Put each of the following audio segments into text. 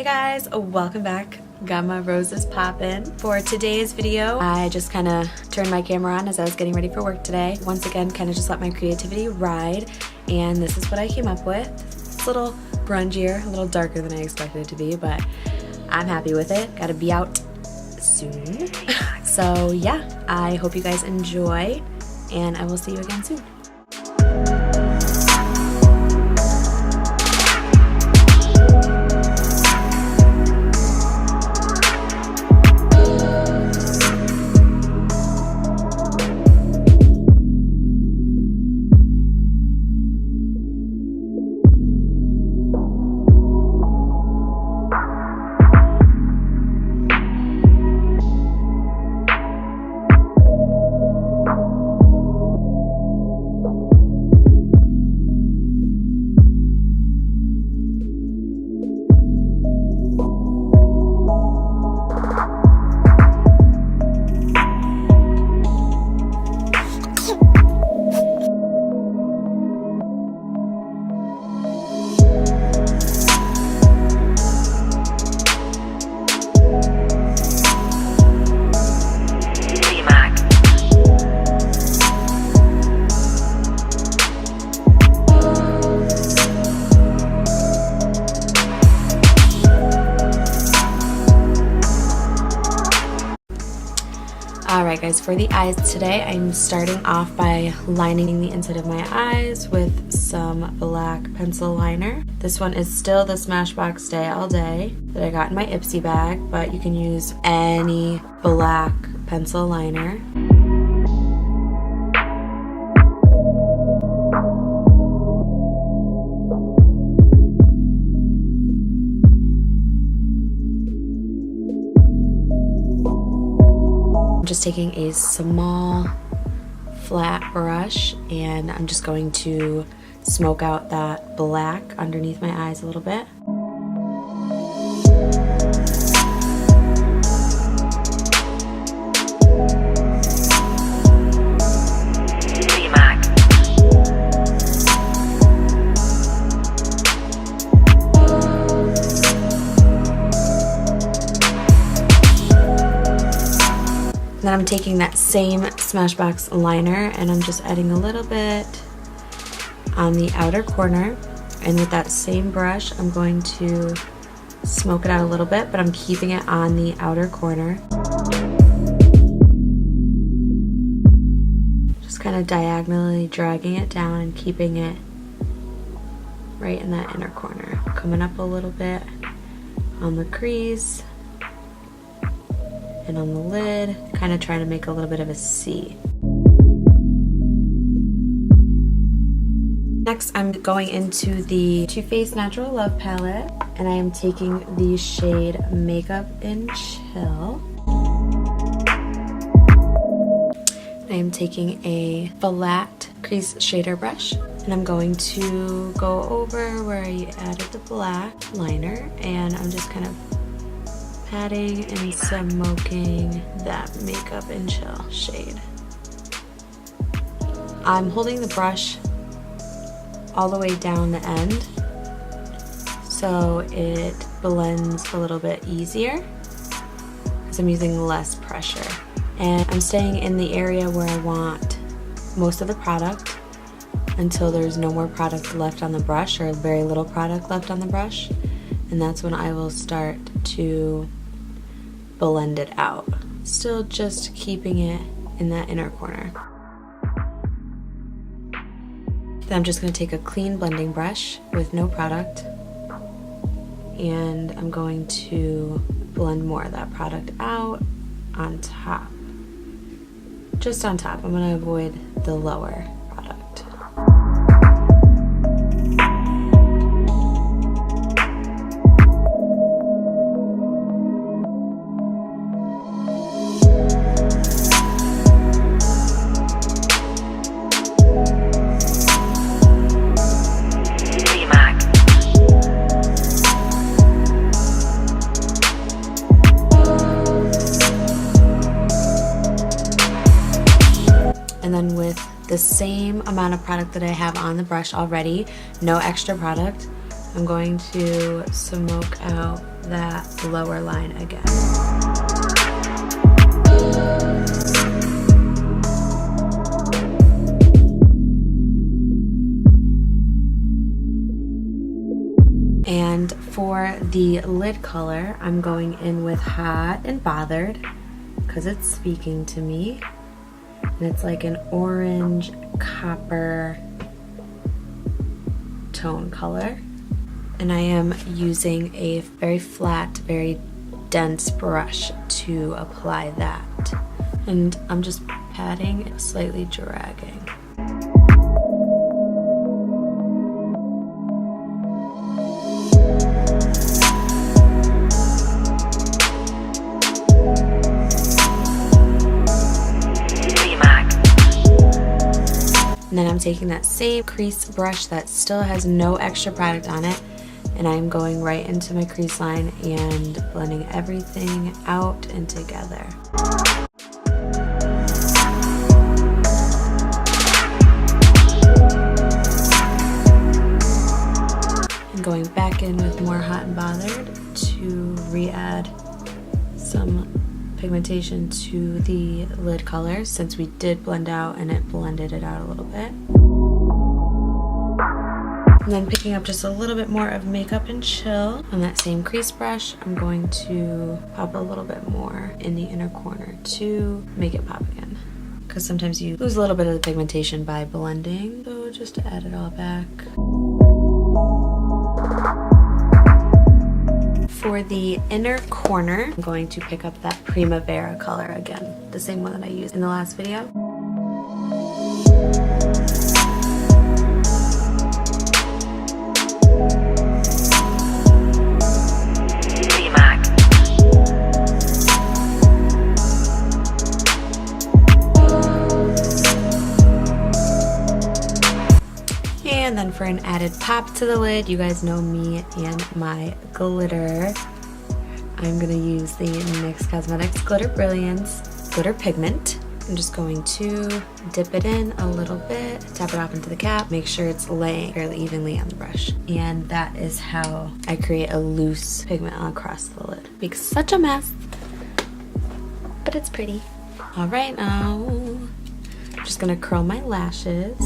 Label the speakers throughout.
Speaker 1: guys, welcome back. Got my roses poppin'. For today's video, I just kind of turned my camera on as I was getting ready for work today. Once again, kind of just let my creativity ride, and this is what I came up with. It's a little grungier, a little darker than I expected it to be, but I'm happy with it. Gotta be out soon. So yeah, I hope you guys enjoy, and I will see you again soon. Alright guys, for the eyes today, I'm starting off by lining the inside of my eyes with some black pencil liner. This one is still the Smashbox Day All Day that I got in my Ipsy bag, but you can use any black pencil liner. I'm just taking a small flat brush and I'm just going to smoke out that black underneath my eyes a little bit. Then I'm taking that same Smashbox liner and I'm just adding a little bit on the outer corner, and with that same brush I'm going to smoke it out a little bit, but I'm keeping it on the outer corner. Just kind of diagonally dragging it down and keeping it right in that inner corner. Coming up a little bit on the crease and on the lid, kind of trying to make a little bit of a C. Next, I'm going into the Too Faced Natural Love palette, and I am taking the shade Makeup in Chill. I am taking a flat crease shader brush, and I'm going to go over where I added the black liner, and I'm just kind of patting and smoking that Makeup in Chill shade. I'm holding the brush all the way down the end so it blends a little bit easier because I'm using less pressure. And I'm staying in the area where I want most of the product until there's no more product left on the brush, or very little product left on the brush, and that's when I will start to blend it out, still just keeping it in that inner corner. Then I'm just going to take a clean blending brush with no product, and I'm going to blend more of that product out on top. Just on top. I'm going to avoid the lower product. And then with the same amount of product that I have on the brush already, no extra product, I'm going to smoke out that lower line again. And for the lid color, I'm going in with Hot and Bothered because it's speaking to me. And it's like an orange copper tone color. And I am using a very flat, very dense brush to apply that. And I'm just patting, slightly dragging. And then I'm taking that same crease brush that still has no extra product on it, and I'm going right into my crease line and blending everything out and together. And going back in with more Hot and Bothered to re-add some pigmentation to the lid color, since we did blend out and it blended it out a little bit. And then picking up just a little bit more of Makeup and Chill on that same crease brush, I'm going to pop a little bit more in the inner corner to make it pop again. Because sometimes you lose a little bit of the pigmentation by blending, so just to add it all back. For the inner corner, I'm going to pick up that Primavera color again, the same one that I used in the last video. And then for an added pop to the lid, you guys know me and my glitter. I'm gonna use the NYX Cosmetics Glitter Brilliance Glitter Pigment. I'm just going to dip it in a little bit, tap it off into the cap, make sure it's laying fairly evenly on the brush. And that is how I create a loose pigment across the lid. Makes such a mess, but it's pretty. All right, now I'm just gonna curl my lashes.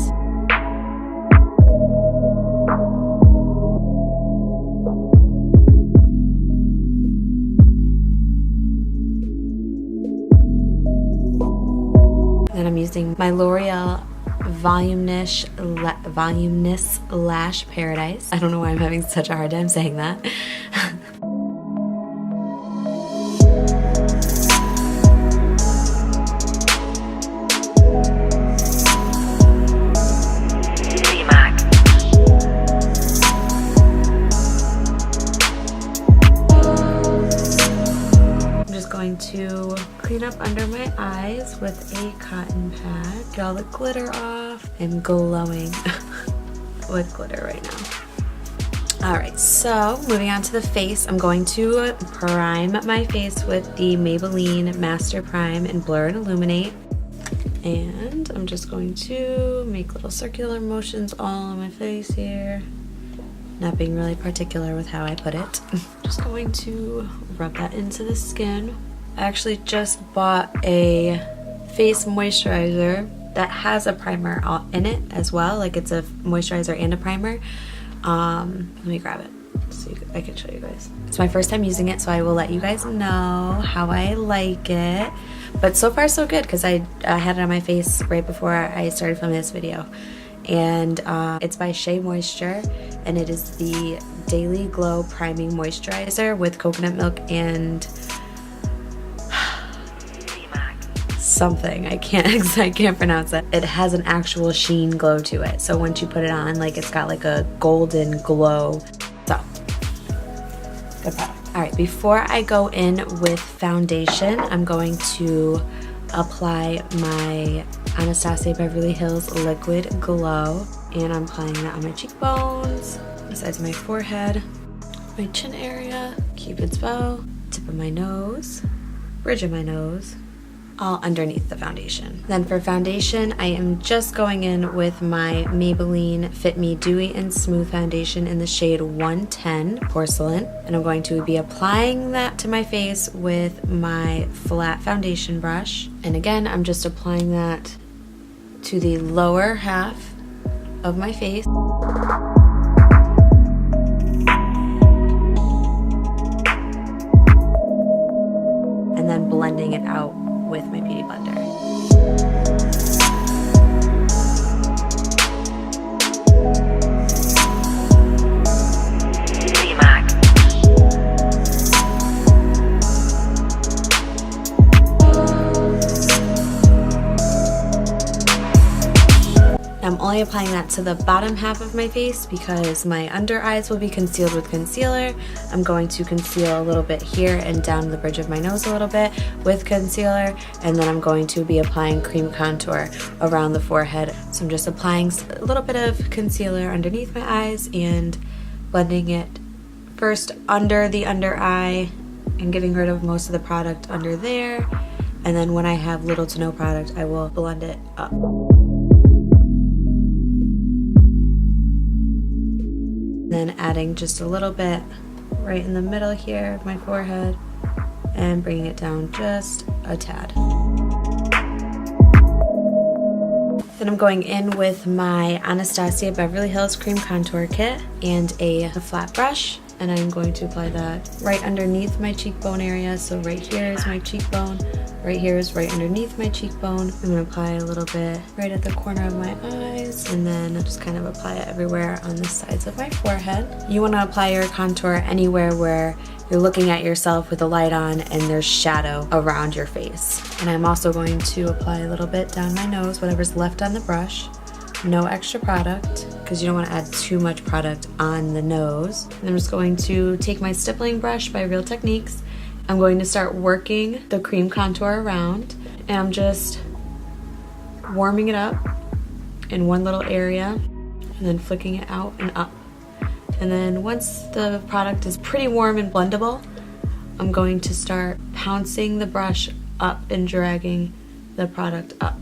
Speaker 1: And I'm using my L'Oreal Volumnious Lash Paradise. I don't know why I'm having such a hard time saying that. To clean up under my eyes with a cotton pad, get all the glitter off. I'm glowing with glitter right now. Alright, so moving on to the face, I'm going to prime my face with the Maybelline Master Prime in Blur and Illuminate. And I'm just going to make little circular motions all on my face here. Not being really particular with how I put it. Just going to rub that into the skin. I actually just bought a face moisturizer that has a primer in it as well. Like it's a moisturizer and a primer. Let me grab it so I can show you guys. It's my first time using it, so I will let you guys know how I like it. But so far so good, because I had it on my face right before I started filming this video. And it's by Shea Moisture, and it is the Daily Glow Priming Moisturizer with coconut milk and something. I can't pronounce it. It has an actual sheen glow to it. So once you put it on, like it's got like a golden glow. So, good product. All right, before I go in with foundation, I'm going to apply my Anastasia Beverly Hills Liquid Glow. And I'm applying that on my cheekbones, the sides of my forehead, my chin area, Cupid's bow, tip of my nose, bridge of my nose, all underneath the foundation. Then for foundation, I am just going in with my Maybelline Fit Me Dewy and Smooth Foundation in the shade 110 Porcelain. And I'm going to be applying that to my face with my flat foundation brush. And again, I'm just applying that to the lower half of my face. And then blending it out with my beauty blender. I'm only applying that to the bottom half of my face because my under eyes will be concealed with concealer. I'm going to conceal a little bit here and down the bridge of my nose a little bit with concealer, and then I'm going to be applying cream contour around the forehead. So I'm just applying a little bit of concealer underneath my eyes and blending it first under the under eye and getting rid of most of the product under there. And then when I have little to no product, I will blend it up. Then adding just a little bit right in the middle here of my forehead and bringing it down just a tad. Then I'm going in with my Anastasia Beverly Hills Cream Contour Kit and a flat brush, and I'm going to apply that right underneath my cheekbone area. So right here is my cheekbone, right here is right underneath my cheekbone. I'm going to apply a little bit right at the corner of my eyes, and then just kind of apply it everywhere on the sides of my forehead. You want to apply your contour anywhere where you're looking at yourself with the light on and there's shadow around your face. And I'm also going to apply a little bit down my nose, whatever's left on the brush. No extra product, because you don't want to add too much product on the nose. And I'm just going to take my stippling brush by Real Techniques. I'm going to start working the cream contour around, and I'm just warming it up in one little area and then flicking it out and up. And then once the product is pretty warm and blendable, I'm going to start pouncing the brush up and dragging the product up.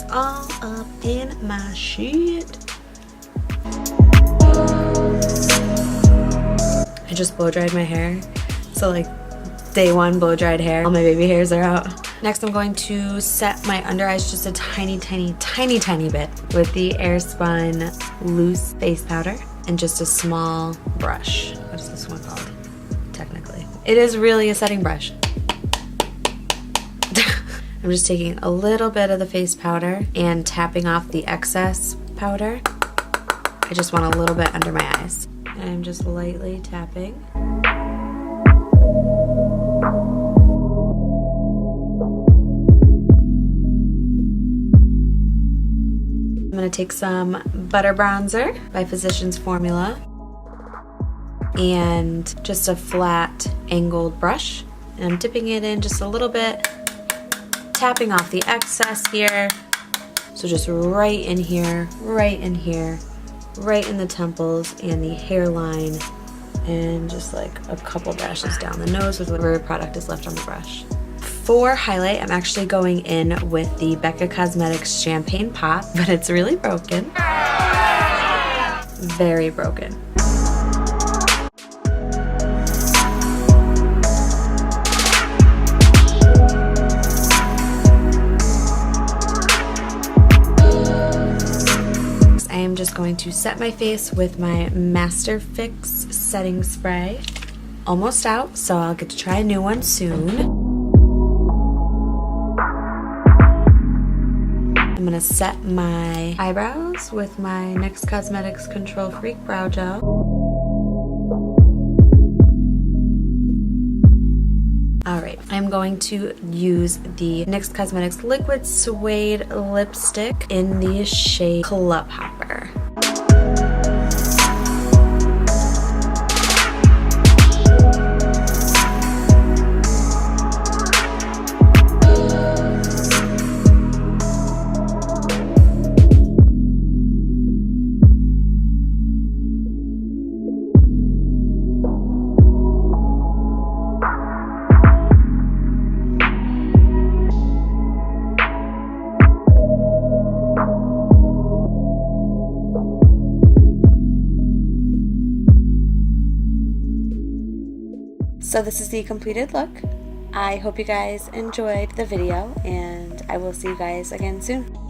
Speaker 1: All up in my shit. I just blow dried my hair. So like day one blow dried hair. All my baby hairs are out. Next I'm going to set my under eyes just a tiny bit with the Airspun loose face powder and just a small brush. What is this one called? Technically. It is really a setting brush. I'm just taking a little bit of the face powder and tapping off the excess powder. I just want a little bit under my eyes. And I'm just lightly tapping. I'm gonna take some Butter Bronzer by Physicians Formula and just a flat angled brush. And I'm dipping it in just a little bit, tapping off the excess here. So just right in here, right in here, right in the temples and the hairline, and just like a couple dashes down the nose with whatever product is left on the brush. For highlight, I'm actually going in with the BECCA Cosmetics Champagne Pop, but it's really broken. Very broken. I'm just going to set my face with my Master Fix setting spray. Almost out, so I'll get to try a new one soon. I'm gonna set my eyebrows with my NYX Cosmetics Control Freak Brow Gel. Alright, I'm going to use the NYX Cosmetics Liquid Suede Lipstick in the shade Club Hopper. So this is the completed look. I hope you guys enjoyed the video, and I will see you guys again soon.